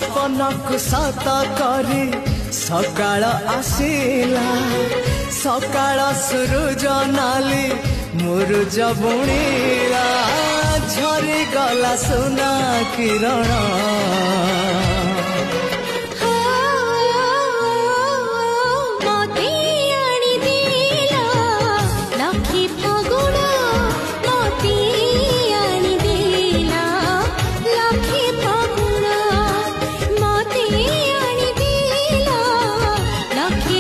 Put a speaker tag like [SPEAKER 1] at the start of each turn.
[SPEAKER 1] सपन को सत करी सकाळ आसिला सकाळ सूरज नाली मुरुज बुणीला झरी गला सुना किरण
[SPEAKER 2] लखी